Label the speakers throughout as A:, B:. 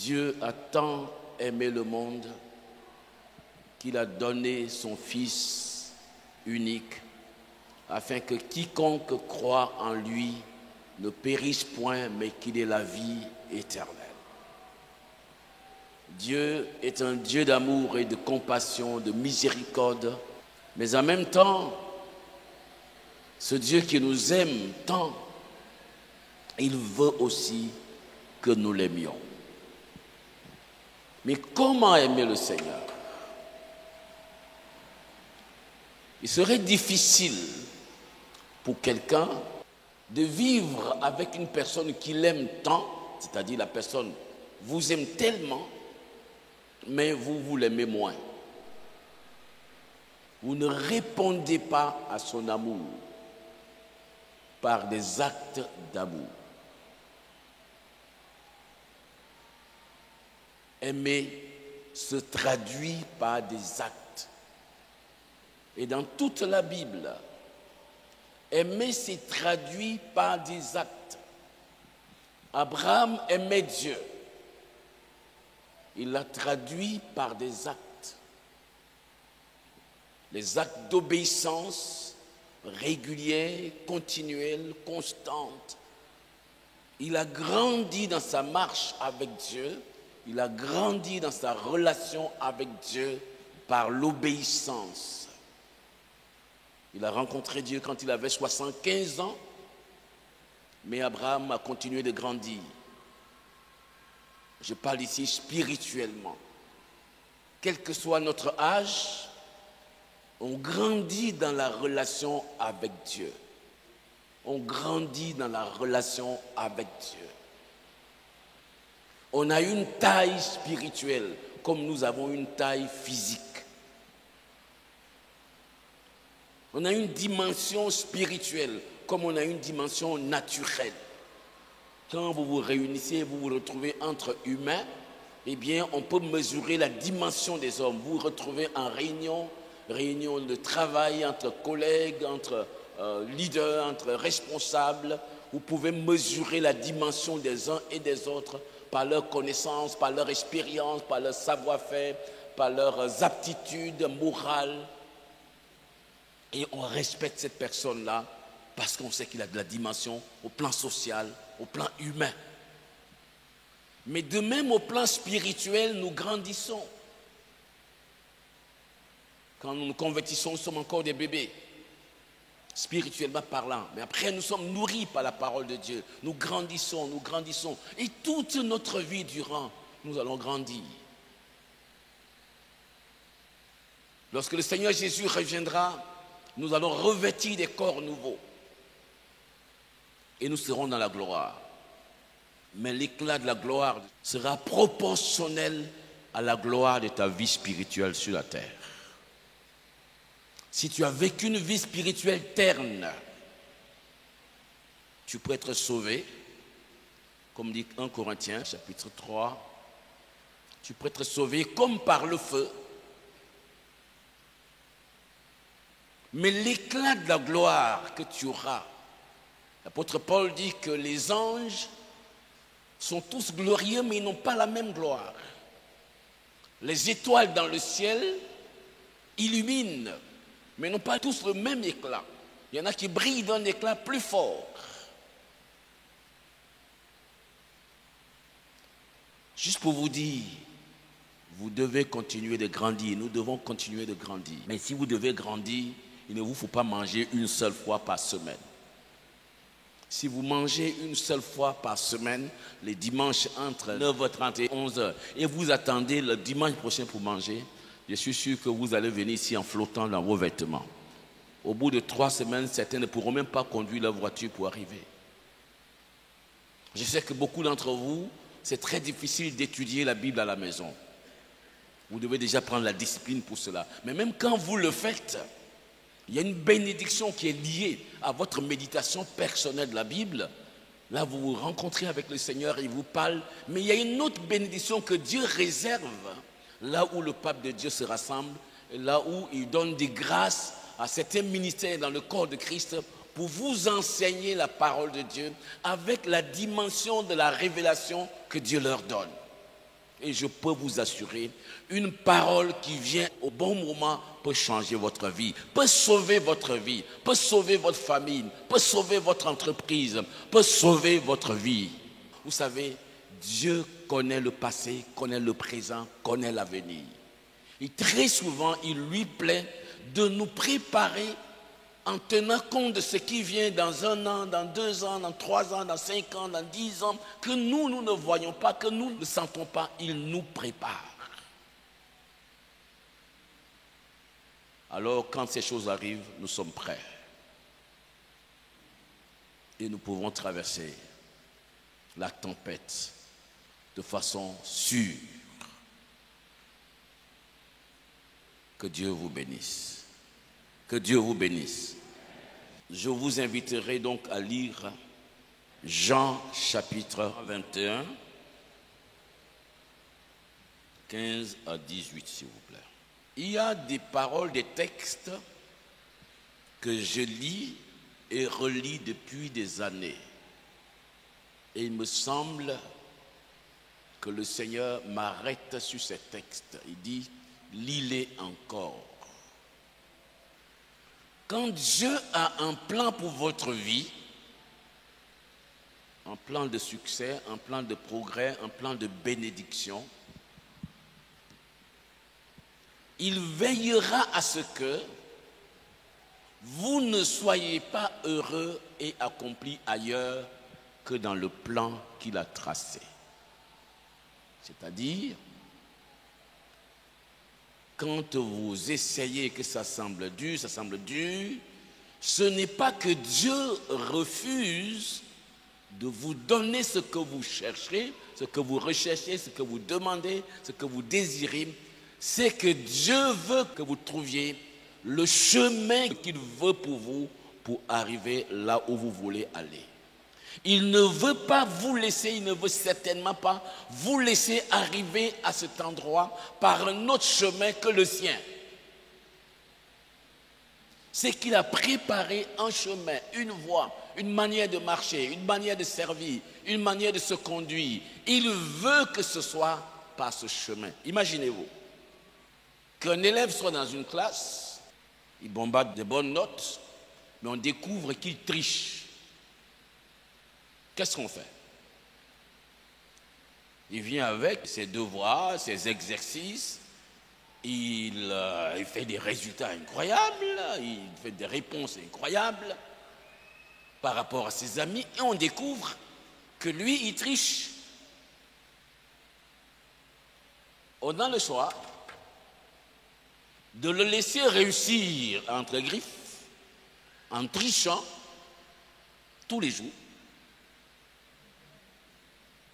A: Dieu a tant aimé le monde qu'il a donné son Fils unique afin que quiconque croit en lui ne périsse point, mais qu'il ait la vie éternelle. Dieu est un Dieu d'amour et de compassion, de miséricorde, mais en même temps, ce Dieu qui nous aime tant, il veut aussi que nous l'aimions. Mais comment aimer le Seigneur? Il serait difficile pour quelqu'un de vivre avec une personne qui l'aime tant, c'est-à-dire la personne vous aime tellement, mais vous l'aimez moins. Vous ne répondez pas à son amour par des actes d'amour. Aimer se traduit par des actes. Et dans toute la Bible, aimer s'est traduit par des actes. Abraham aimait Dieu. Il l'a traduit par des actes. Les actes d'obéissance réguliers, continuels, constantes. Il a grandi dans sa marche avec Dieu. Il a grandi dans sa relation avec Dieu par l'obéissance. Il a rencontré Dieu quand il avait 75 ans, mais Abraham a continué de grandir. Je parle ici spirituellement. Quel que soit notre âge, on grandit dans la relation avec Dieu. On grandit dans la relation avec Dieu. On a une taille spirituelle comme nous avons une taille physique. On a une dimension spirituelle comme on a une dimension naturelle. Quand vous vous réunissez, vous vous retrouvez entre humains, eh bien, on peut mesurer la dimension des hommes. Vous vous retrouvez en réunion de travail entre collègues, entre leaders, entre responsables. Vous pouvez mesurer la dimension des uns et des autres par leur connaissance, par leur expérience, par leur savoir-faire, par leurs aptitudes morales. Et on respecte cette personne-là parce qu'on sait qu'il a de la dimension au plan social, au plan humain. Mais de même au plan spirituel, nous grandissons. Quand nous nous convertissons, nous sommes encore des bébés, spirituellement parlant. Mais après, nous sommes nourris par la parole de Dieu. Nous grandissons. Et toute notre vie durant, nous allons grandir. Lorsque le Seigneur Jésus reviendra, nous allons revêtir des corps nouveaux. Et nous serons dans la gloire. Mais l'éclat de la gloire sera proportionnel à la gloire de ta vie spirituelle sur la terre. Si tu as vécu une vie spirituelle terne, tu peux être sauvé, comme dit 1 Corinthiens, chapitre 3. Tu peux être sauvé comme par le feu. Mais l'éclat de la gloire que tu auras, l'apôtre Paul dit que les anges sont tous glorieux, mais ils n'ont pas la même gloire. Les étoiles dans le ciel illuminent, mais n'ont pas tous le même éclat. Il y en a qui brillent d'un éclat plus fort. Juste pour vous dire, vous devez continuer de grandir. Nous devons continuer de grandir. Mais si vous devez grandir, il ne vous faut pas manger une seule fois par semaine. Si vous mangez une seule fois par semaine, les dimanches entre 9h30 et 11h, et vous attendez le dimanche prochain pour manger, je suis sûr que vous allez venir ici en flottant dans vos vêtements. Au bout de 3 semaines, certains ne pourront même pas conduire leur voiture pour arriver. Je sais que beaucoup d'entre vous, c'est très difficile d'étudier la Bible à la maison. Vous devez déjà prendre la discipline pour cela. Mais même quand vous le faites, il y a une bénédiction qui est liée à votre méditation personnelle de la Bible. Là, vous vous rencontrez avec le Seigneur, il vous parle. Mais il y a une autre bénédiction que Dieu réserve là où le peuple de Dieu se rassemble, là où il donne des grâces à certains ministères dans le corps de Christ pour vous enseigner la parole de Dieu avec la dimension de la révélation que Dieu leur donne. Et je peux vous assurer, une parole qui vient au bon moment peut changer votre vie, peut sauver votre vie, peut sauver votre famille, peut sauver votre entreprise, peut sauver votre vie. Vous savez, Dieu connaît le passé, connaît le présent, connaît l'avenir. Et très souvent, il lui plaît de nous préparer en tenant compte de ce qui vient dans 1 an, dans 2 ans, dans 3 ans, dans 5 ans, dans 10 ans, que nous ne voyons pas, que nous ne sentons pas, il nous prépare. Alors, quand ces choses arrivent, nous sommes prêts. Et nous pouvons traverser la tempête de façon sûre. Que Dieu vous bénisse. Que Dieu vous bénisse. Je vous inviterai donc à lire Jean chapitre 21, 15 à 18, s'il vous plaît. Il y a des paroles, des textes que je lis et relis depuis des années. Et il me semble que le Seigneur m'arrête sur ces textes. Il dit, lis-les encore. Quand Dieu a un plan pour votre vie, un plan de succès, un plan de progrès, un plan de bénédiction, il veillera à ce que vous ne soyez pas heureux et accomplis ailleurs que dans le plan qu'il a tracé. C'est-à-dire, quand vous essayez que ça semble dur, ce n'est pas que Dieu refuse de vous donner ce que vous cherchez, ce que vous recherchez, ce que vous demandez, ce que vous désirez. C'est que Dieu veut que vous trouviez le chemin qu'il veut pour vous pour arriver là où vous voulez aller. Il ne veut pas vous laisser, il ne veut certainement pas vous laisser arriver à cet endroit par un autre chemin que le sien. C'est qu'il a préparé un chemin, une voie, une manière de marcher, une manière de servir, une manière de se conduire. Il veut que ce soit par ce chemin. Imaginez-vous qu'un élève soit dans une classe, il bombarde de bonnes notes, mais on découvre qu'il triche. Qu'est-ce qu'on fait? Il vient avec ses devoirs, ses exercices, il fait des résultats incroyables, il fait des réponses incroyables par rapport à ses amis, et on découvre que lui, il triche. On a le choix de le laisser réussir entre griffes, en trichant tous les jours,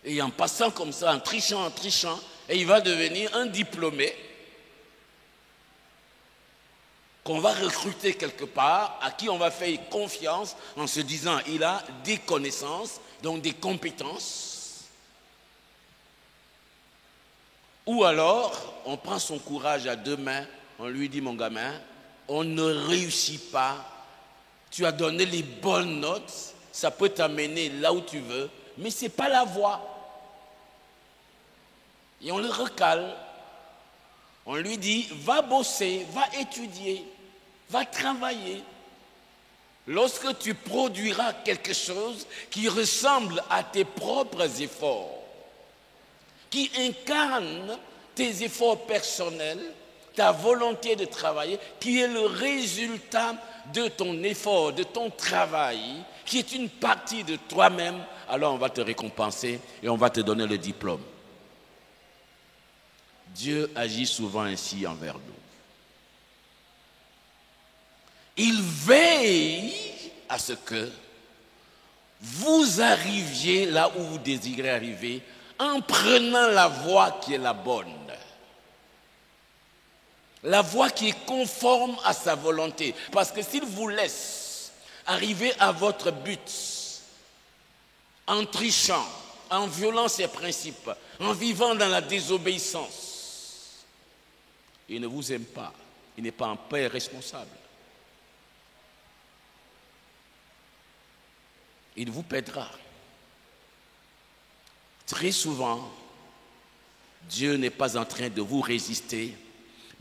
A: et en passant comme ça, en trichant, et il va devenir un diplômé qu'on va recruter quelque part, à qui on va faire confiance en se disant il a des connaissances, donc des compétences. Ou alors, on prend son courage à 2 mains, on lui dit mon gamin, on ne réussit pas, tu as donné les bonnes notes, ça peut t'amener là où tu veux, mais ce n'est pas la voie. Et on le recale. On lui dit, va bosser, va étudier, va travailler. Lorsque tu produiras quelque chose qui ressemble à tes propres efforts, qui incarne tes efforts personnels, ta volonté de travailler, qui est le résultat de ton effort, de ton travail, qui est une partie de toi-même, alors on va te récompenser et on va te donner le diplôme. Dieu agit souvent ainsi envers nous. Il veille à ce que vous arriviez là où vous désirez arriver en prenant la voie qui est la bonne. La voie qui est conforme à sa volonté. Parce que s'il vous laisse arriver à votre but en trichant, en violant ses principes, en vivant dans la désobéissance, il ne vous aime pas. Il n'est pas un père responsable. Il vous pètera. Très souvent, Dieu n'est pas en train de vous résister,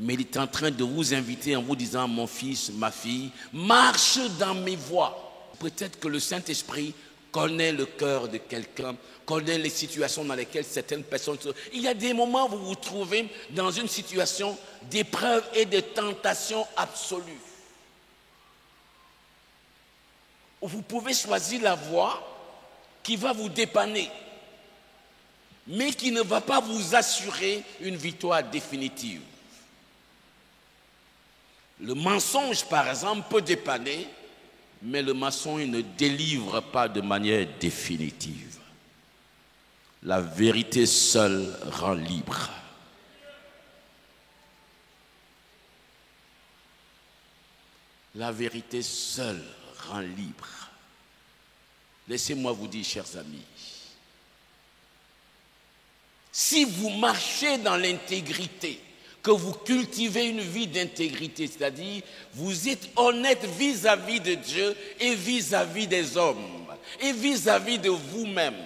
A: mais il est en train de vous inviter en vous disant, mon fils, ma fille, marche dans mes voies. Peut-être que le Saint-Esprit connaît le cœur de quelqu'un, connaît les situations dans lesquelles certaines personnes sont. Il y a des moments où vous vous trouvez dans une situation d'épreuve et de tentation absolue. Vous pouvez choisir la voie qui va vous dépanner, mais qui ne va pas vous assurer une victoire définitive. Le mensonge, par exemple, peut dépanner, mais le mensonge ne délivre pas de manière définitive. La vérité seule rend libre. La vérité seule rend libre. Laissez-moi vous dire, chers amis, si vous marchez dans l'intégrité, que vous cultivez une vie d'intégrité, c'est-à-dire vous êtes honnête vis-à-vis de Dieu et vis-à-vis des hommes et vis-à-vis de vous-même,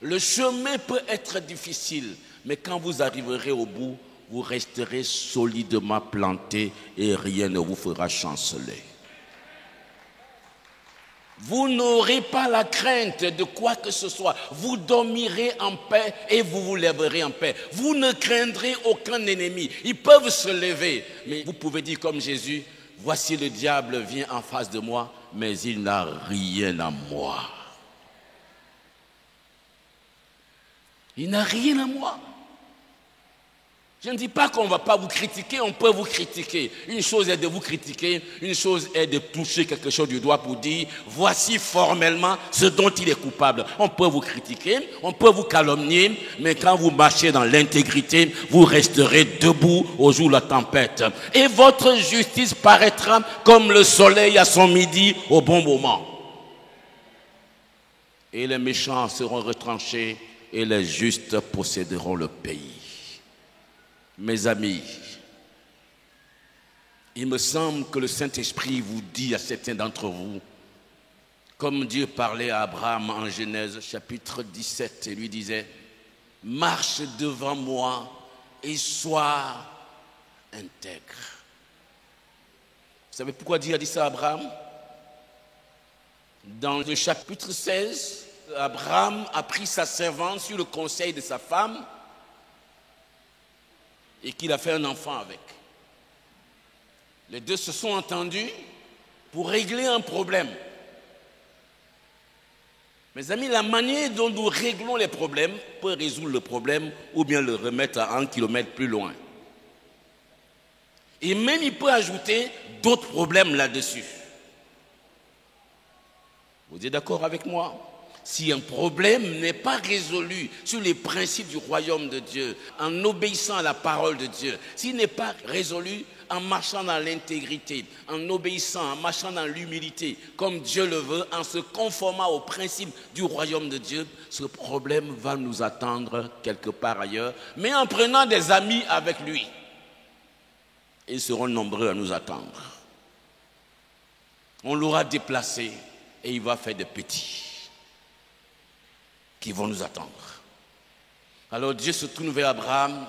A: le chemin peut être difficile, mais quand vous arriverez au bout, vous resterez solidement planté et rien ne vous fera chanceler. Vous n'aurez pas la crainte de quoi que ce soit. Vous dormirez en paix et vous vous lèverez en paix. Vous ne craindrez aucun ennemi. Ils peuvent se lever, mais vous pouvez dire comme Jésus, voici le diable vient en face de moi, mais il n'a rien à moi. Il n'a rien à moi. Je ne dis pas qu'on ne va pas vous critiquer, on peut vous critiquer. Une chose est de vous critiquer, une chose est de toucher quelque chose du doigt pour dire voici formellement ce dont il est coupable. On peut vous critiquer, on peut vous calomnier, mais quand vous marchez dans l'intégrité, vous resterez debout au jour de la tempête. Et votre justice paraîtra comme le soleil à son midi au bon moment. Et les méchants seront retranchés et les justes posséderont le pays. Mes amis, il me semble que le Saint-Esprit vous dit à certains d'entre vous, comme Dieu parlait à Abraham en Genèse chapitre 17 et lui disait, marche devant moi et sois intègre. Vous savez pourquoi Dieu a dit ça à Abraham? Dans le chapitre 16, Abraham a pris sa servante sur le conseil de sa femme et qu'il a fait un enfant avec. Les deux se sont entendus pour régler un problème. Mes amis, la manière dont nous réglons les problèmes peut résoudre le problème ou bien le remettre à 1 kilomètre plus loin. Et même il peut ajouter d'autres problèmes là-dessus. Vous êtes d'accord avec moi? Si un problème n'est pas résolu sur les principes du royaume de Dieu, en obéissant à la parole de Dieu, s'il n'est pas résolu en marchant dans l'intégrité, en obéissant, en marchant dans l'humilité, comme Dieu le veut, en se conformant aux principes du royaume de Dieu, ce problème va nous attendre quelque part ailleurs, mais en prenant des amis avec lui. Ils seront nombreux à nous attendre. On l'aura déplacé et il va faire des petits qui vont nous attendre. Alors Dieu se tourne vers Abraham,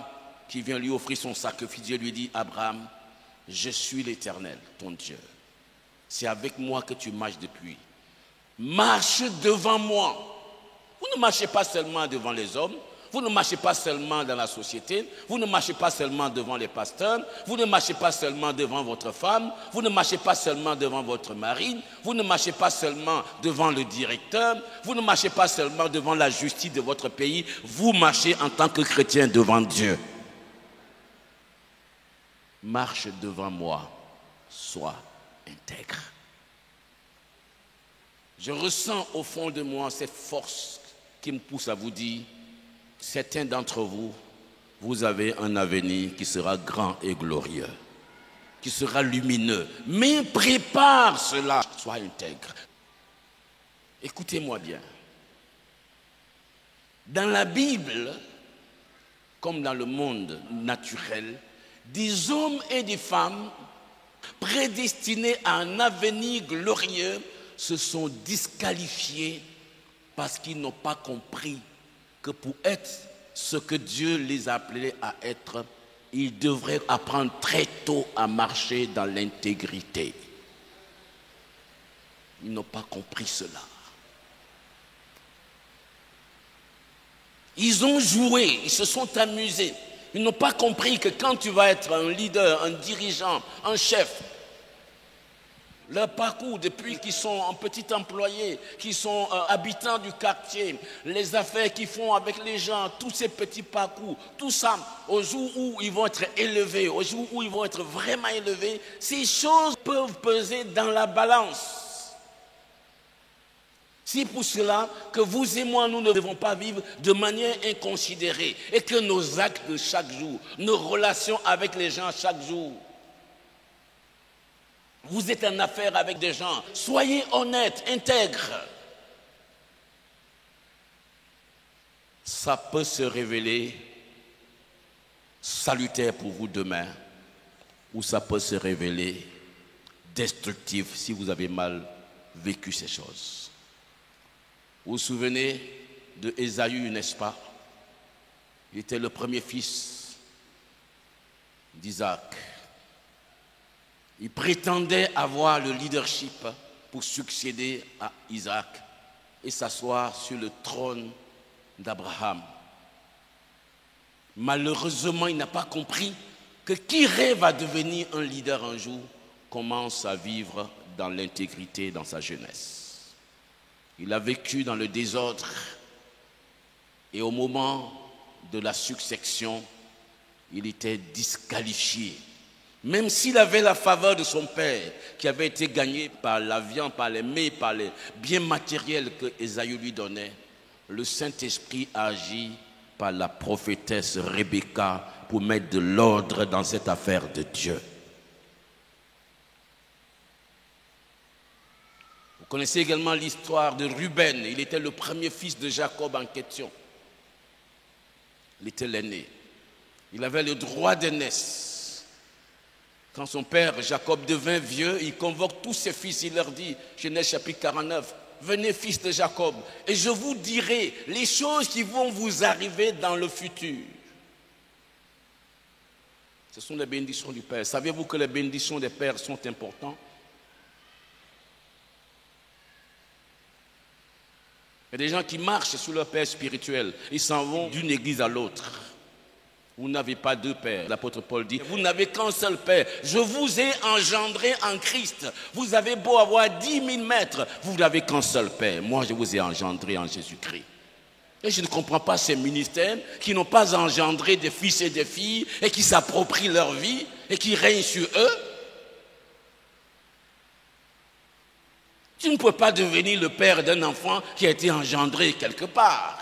A: qui vient lui offrir son sacrifice. Dieu lui dit, Abraham, je suis l'Éternel, ton Dieu. C'est avec moi que tu marches depuis. Marche devant moi. Vous ne marchez pas seulement devant les hommes, vous ne marchez pas seulement dans la société, vous ne marchez pas seulement devant les pasteurs, vous ne marchez pas seulement devant votre femme, vous ne marchez pas seulement devant votre mari, vous ne marchez pas seulement devant le directeur, vous ne marchez pas seulement devant la justice de votre pays, vous marchez en tant que chrétien devant Dieu. Marche devant moi, sois intègre. Je ressens au fond de moi cette force qui me pousse à vous dire, certains d'entre vous, vous avez un avenir qui sera grand et glorieux, qui sera lumineux. Mais prépare cela, sois intègre. Écoutez-moi bien. Dans la Bible, comme dans le monde naturel, des hommes et des femmes prédestinés à un avenir glorieux se sont disqualifiés parce qu'ils n'ont pas compris que pour être ce que Dieu les a appelés à être, ils devraient apprendre très tôt à marcher dans l'intégrité. Ils n'ont pas compris cela. Ils ont joué, ils se sont amusés. Ils n'ont pas compris que quand tu vas être un leader, un dirigeant, un chef, leur parcours depuis qu'ils sont un petit employé, qu'ils sont habitants du quartier, les affaires qu'ils font avec les gens, tous ces petits parcours, tout ça, au jour où ils vont être élevés, au jour où ils vont être vraiment élevés, ces choses peuvent peser dans la balance. C'est pour cela que vous et moi, nous ne devons pas vivre de manière inconsidérée et que nos actes de chaque jour, nos relations avec les gens chaque jour, vous êtes en affaire avec des gens, soyez honnêtes, intègres. Ça peut se révéler salutaire pour vous demain ou ça peut se révéler destructif si vous avez mal vécu ces choses. Vous vous souvenez de Ésaü, n'est-ce pas? Il était le premier fils d'Isaac. Il prétendait avoir le leadership pour succéder à Isaac et s'asseoir sur le trône d'Abraham. Malheureusement, il n'a pas compris que qui rêve à devenir un leader un jour commence à vivre dans l'intégrité dans sa jeunesse. Il a vécu dans le désordre et au moment de la succession, il était disqualifié. Même s'il avait la faveur de son père, qui avait été gagné par la viande, par les mets, par les biens matériels que Ésaü lui donnait, le Saint-Esprit agit par la prophétesse Rebecca pour mettre de l'ordre dans cette affaire de Dieu. Vous connaissez également l'histoire de Ruben. Il était le premier fils de Jacob en question. Il était l'aîné. Il avait le droit d'aînesse. Quand son père Jacob devint vieux, il convoque tous ses fils. Il leur dit, Genèse chapitre 49, « Venez fils de Jacob, et je vous dirai les choses qui vont vous arriver dans le futur. » Ce sont les bénédictions du Père. Savez-vous que les bénédictions des pères sont importantes? Il y a des gens qui marchent sous leur père spirituel. Ils s'en vont d'une église à l'autre. Vous n'avez pas deux pères. L'apôtre Paul dit, vous n'avez qu'un seul père. Je vous ai engendré en Christ. Vous avez beau avoir 10 000 maîtres, vous n'avez qu'un seul père. Moi, je vous ai engendré en Jésus-Christ. Et je ne comprends pas ces ministères qui n'ont pas engendré des fils et des filles et qui s'approprient leur vie et qui règnent sur eux. Tu ne peux pas devenir le père d'un enfant qui a été engendré quelque part.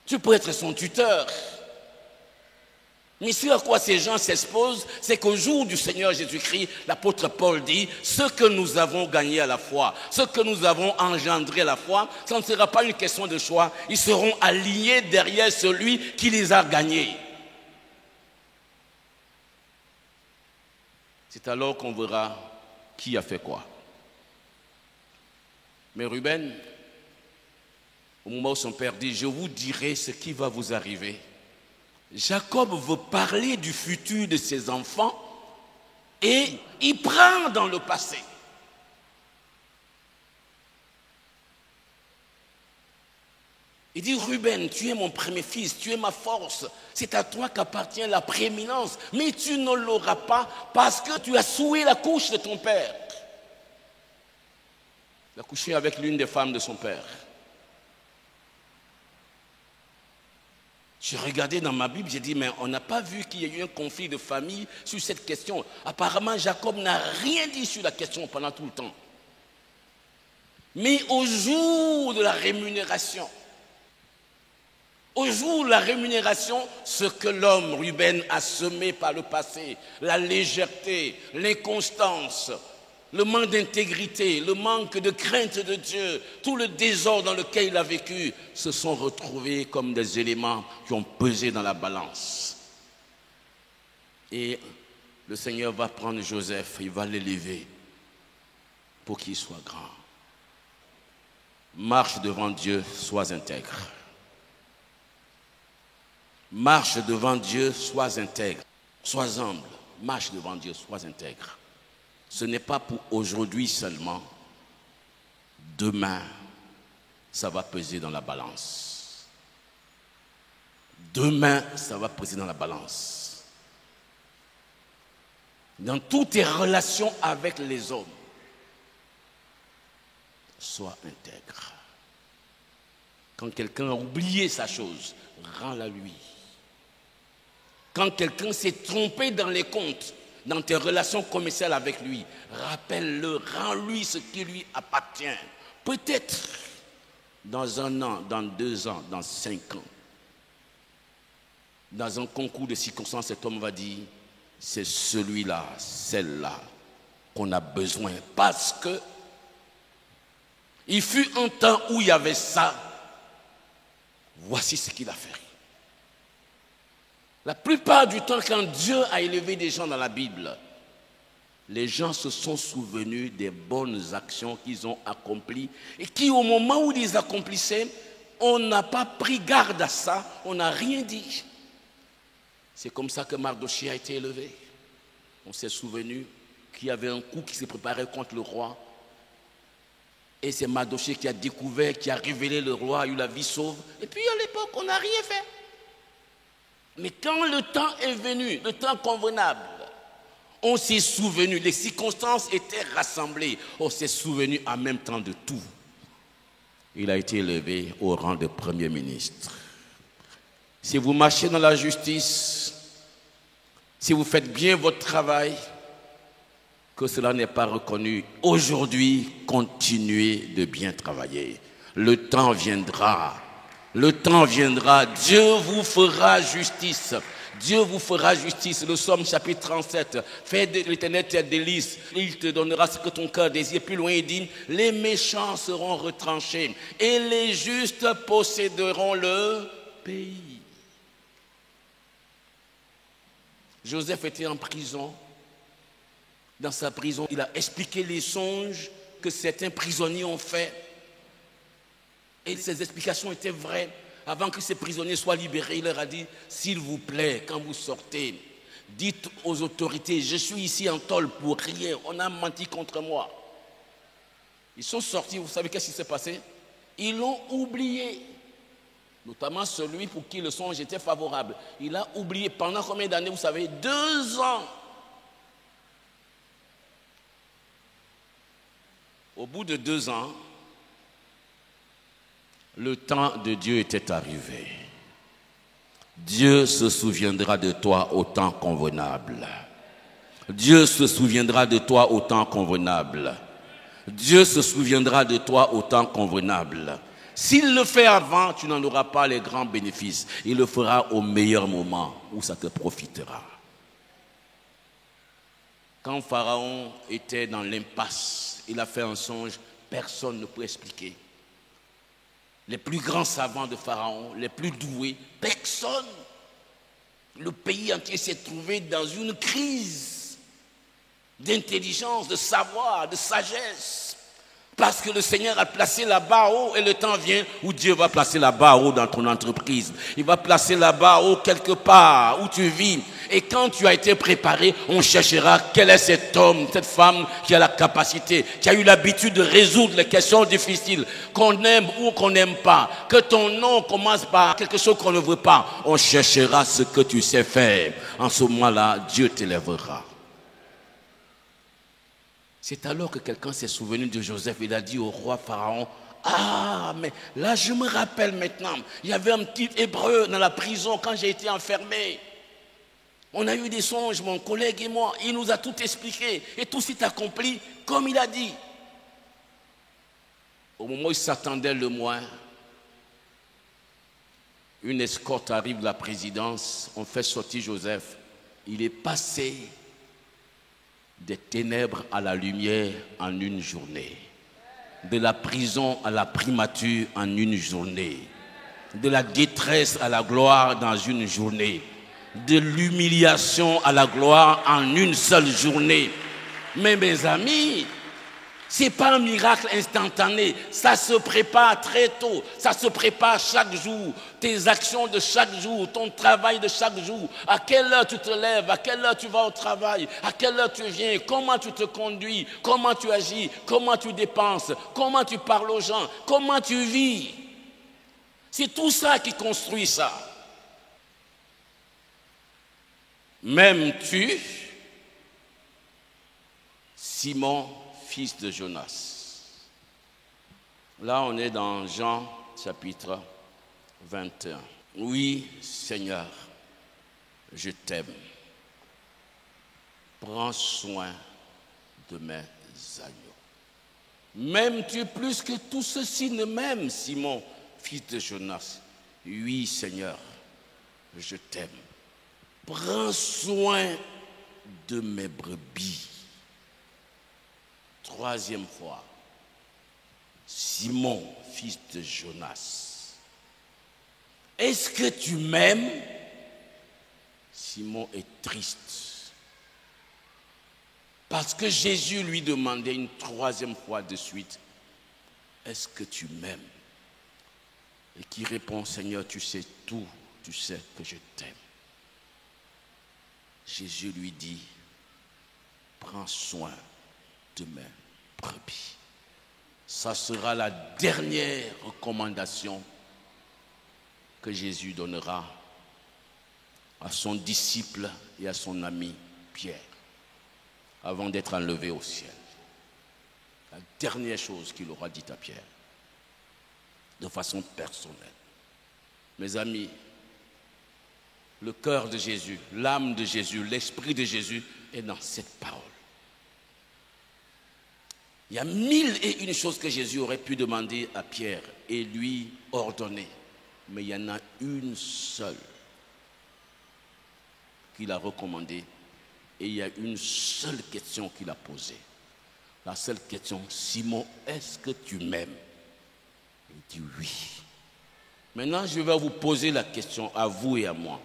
A: Tu peux être son tuteur. Mais ce à quoi ces gens s'exposent, c'est qu'au jour du Seigneur Jésus-Christ, l'apôtre Paul dit, ce que nous avons gagné à la foi, ce que nous avons engendré à la foi, ça ne sera pas une question de choix. Ils seront alignés derrière celui qui les a gagnés. C'est alors qu'on verra qui a fait quoi. Mais Ruben, au moment où son père dit, je vous dirai ce qui va vous arriver. Jacob veut parler du futur de ses enfants et il prend dans le passé. Il dit, Ruben, tu es mon premier fils, tu es ma force, c'est à toi qu'appartient la prééminence, mais tu ne l'auras pas parce que tu as souillé la couche de ton père. Il a couché avec l'une des femmes de son père. J'ai regardé dans ma Bible, j'ai dit, mais on n'a pas vu qu'il y ait eu un conflit de famille sur cette question. Apparemment, Jacob n'a rien dit sur la question pendant tout le temps. Mais au jour de la rémunération, ce que l'homme, Ruben, a semé par le passé, la légèreté, l'inconstance, le manque d'intégrité, le manque de crainte de Dieu, tout le désordre dans lequel il a vécu, se sont retrouvés comme des éléments qui ont pesé dans la balance. Et le Seigneur va prendre Joseph, il va l'élever pour qu'il soit grand. Marche devant Dieu, sois intègre. Marche devant Dieu, sois intègre. Sois humble. Marche devant Dieu, sois intègre. Ce n'est pas pour aujourd'hui seulement. Demain, ça va peser dans la balance. Demain, ça va peser dans la balance. Dans toutes tes relations avec les hommes, sois intègre. Quand quelqu'un a oublié sa chose, rends-la lui. Quand quelqu'un s'est trompé dans les comptes, dans tes relations commerciales avec lui, rappelle-le, rends-lui ce qui lui appartient. Peut-être dans 1 an, dans 2 ans, dans 5 ans, dans un concours de circonstances, cet homme va dire, c'est celui-là, celle-là qu'on a besoin. Parce que il fut un temps où il y avait ça. Voici ce qu'il a fait. La plupart du temps, quand Dieu a élevé des gens dans la Bible, les gens se sont souvenus des bonnes actions qu'ils ont accomplies et qui, au moment où ils les accomplissaient, on n'a pas pris garde à ça, on n'a rien dit. C'est comme ça que Mardochée a été élevé. On s'est souvenu qu'il y avait un coup qui s'est préparé contre le roi. Et c'est Mardochée qui a découvert, qui a révélé le roi, a eu la vie sauve. Et puis à l'époque, on n'a rien fait. Mais quand le temps est venu, le temps convenable, on s'est souvenu, les circonstances étaient rassemblées, on s'est souvenu en même temps de tout. Il a été élevé au rang de Premier ministre. Si vous marchez dans la justice, si vous faites bien votre travail, que cela n'est pas reconnu, aujourd'hui, continuez de bien travailler. Le temps viendra. Le temps viendra. Dieu vous fera justice. Dieu vous fera justice. Le Psaume chapitre 37. Fais de l'Éternel tes délices. Il te donnera ce que ton cœur désire. Plus loin, il dit, les méchants seront retranchés et les justes posséderont le pays. Joseph était en prison. Dans sa prison, il a expliqué les songes que certains prisonniers ont faits. Et ces explications étaient vraies. Avant que ces prisonniers soient libérés, il leur a dit, s'il vous plaît, quand vous sortez, dites aux autorités, je suis ici en tôle pour rien, on a menti contre moi. Ils sont sortis, vous savez qu'est-ce qui s'est passé? Ils l'ont oublié. Notamment celui pour qui le songe était favorable. Il a oublié pendant combien d'années, vous savez? 2 ans. Au bout de 2 ans, le temps de Dieu était arrivé. Dieu se souviendra de toi au temps convenable. Dieu se souviendra de toi au temps convenable. Dieu se souviendra de toi au temps convenable. S'il le fait avant, tu n'en auras pas les grands bénéfices. Il le fera au meilleur moment où ça te profitera. Quand Pharaon était dans l'impasse, il a fait un songe, personne ne peut expliquer. Les plus grands savants de Pharaon, les plus doués, personne. Le pays entier s'est trouvé dans une crise d'intelligence, de savoir, de sagesse. Parce que le Seigneur a placé la barre haut et le temps vient où Dieu va placer la barre haut dans ton entreprise. Il va placer la barre haut quelque part où tu vis. Et quand tu as été préparé, on cherchera quel est cet homme, cette femme qui a la capacité, qui a eu l'habitude de résoudre les questions difficiles, qu'on aime ou qu'on n'aime pas. Que ton nom commence par quelque chose qu'on ne veut pas. On cherchera ce que tu sais faire. En ce moment-là, Dieu t'élèvera. C'est alors que quelqu'un s'est souvenu de Joseph. Il a dit au roi Pharaon, ah, mais là je me rappelle maintenant, il y avait un petit Hébreu dans la prison quand j'ai été enfermé. On a eu des songes, mon collègue et moi, il nous a tout expliqué et tout s'est accompli comme il a dit. Au moment où il s'attendait le moins, une escorte arrive de la présidence, on fait sortir Joseph. Il est passé des ténèbres à la lumière en une journée. De la prison à la primature en une journée. De la détresse à la gloire dans une journée. De l'humiliation à la gloire en une seule journée. Mais mes amis, Ce n'est pas un miracle instantané, ça se prépare très tôt, ça se prépare chaque jour, tes actions de chaque jour, ton travail de chaque jour, à quelle heure tu te lèves, à quelle heure tu vas au travail, à quelle heure tu viens, comment tu te conduis, comment tu agis, comment tu dépenses, comment tu parles aux gens, comment tu vis. C'est tout ça qui construit ça. M'aimes-tu, Simon, fils de Jonas? Là, on est dans Jean chapitre 21. Oui, Seigneur, je t'aime. Prends soin de mes agneaux. M'aimes-tu plus que tout ceci ne m'aime, Simon, fils de Jonas? Oui, Seigneur, je t'aime. Prends soin de mes brebis. Troisième fois, Simon, fils de Jonas, est-ce que tu m'aimes? Simon est triste parce que Jésus lui demandait une troisième fois de suite, est-ce que tu m'aimes? Et qui répond, Seigneur, tu sais tout, tu sais que je t'aime. Jésus lui dit, prends soin de mes brebis. Ça sera la dernière recommandation que Jésus donnera à son disciple et à son ami Pierre avant d'être enlevé au ciel. La dernière chose qu'il aura dit à Pierre, de façon personnelle. Mes amis, le cœur de Jésus, l'âme de Jésus, l'esprit de Jésus est dans cette parole. Il y a 1001 choses que Jésus aurait pu demander à Pierre et lui ordonner. Mais il y en a une seule qu'il a recommandée et il y a une seule question qu'il a posée. La seule question, Simon, est-ce que tu m'aimes? Il dit oui. Maintenant, je vais vous poser la question à vous et à moi.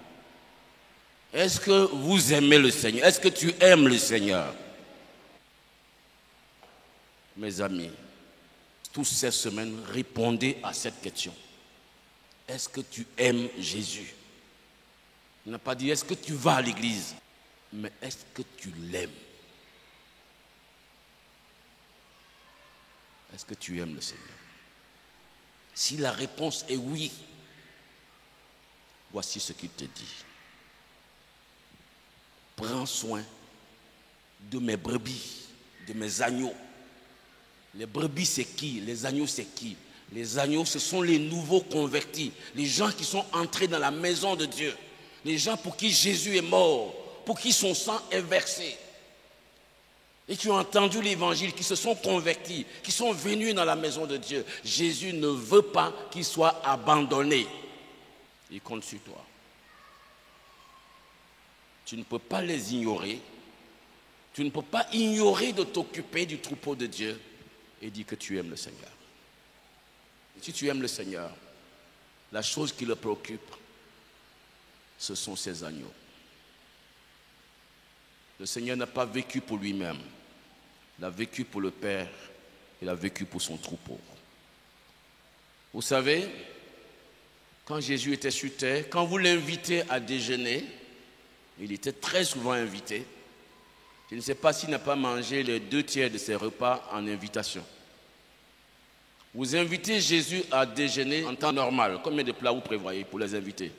A: Est-ce que vous aimez le Seigneur? Est-ce que tu aimes le Seigneur? Mes amis, toutes ces semaines, répondez à cette question. Est-ce que tu aimes Jésus? Il n'a pas dit est-ce que tu vas à l'église, mais est-ce que tu l'aimes? Est-ce que tu aimes le Seigneur? Si la réponse est oui, voici ce qu'il te dit. Prends soin de mes brebis, de mes agneaux. Les brebis, c'est qui? Les agneaux, c'est qui? Les agneaux, ce sont les nouveaux convertis, les gens qui sont entrés dans la maison de Dieu, les gens pour qui Jésus est mort, pour qui son sang est versé. Et qui ont entendu l'évangile, qui se sont convertis, qui sont venus dans la maison de Dieu. Jésus ne veut pas qu'ils soient abandonnés. Il compte sur toi. Tu ne peux pas les ignorer. Tu ne peux pas ignorer de t'occuper du troupeau de Dieu et dire que tu aimes le Seigneur. Si tu aimes le Seigneur, la chose qui le préoccupe, ce sont ses agneaux. Le Seigneur n'a pas vécu pour lui-même. Il a vécu pour le Père. Il a vécu pour son troupeau. Vous savez, quand Jésus était sur terre, quand vous l'invitez à déjeuner, il était très souvent invité. Je ne sais pas s'il n'a pas mangé les 2/3 de ses repas en invitation. Vous invitez Jésus à déjeuner en temps normal. Combien de plats vous prévoyez pour les invités?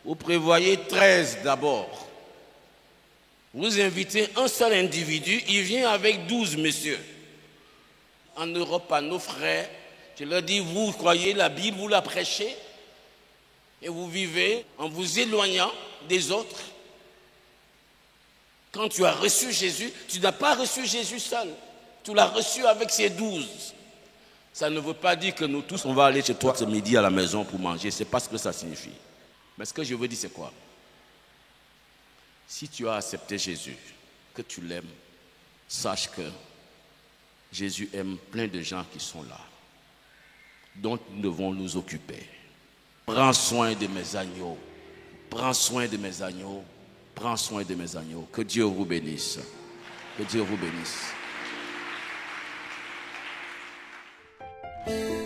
A: Vous prévoyez 13 d'abord. Vous invitez un seul individu, il vient avec 12 messieurs. En Europe, à nos frères, je leur dis, vous croyez la Bible, vous la prêchez, et vous vivez en vous éloignant des autres. Quand tu as reçu Jésus, tu n'as pas reçu Jésus seul. Tu l'as reçu avec ses 12. Ça ne veut pas dire que nous tous, on va aller chez toi ce midi à la maison pour manger. Ce n'est pas ce que ça signifie. Mais ce que je veux dire, c'est quoi? Si tu as accepté Jésus, que tu l'aimes, sache que Jésus aime plein de gens qui sont là, dont nous devons nous occuper. Prends soin de mes agneaux. Prends soin de mes agneaux. Prends soin de mes agneaux. Que Dieu vous bénisse. Que Dieu vous bénisse. Amen.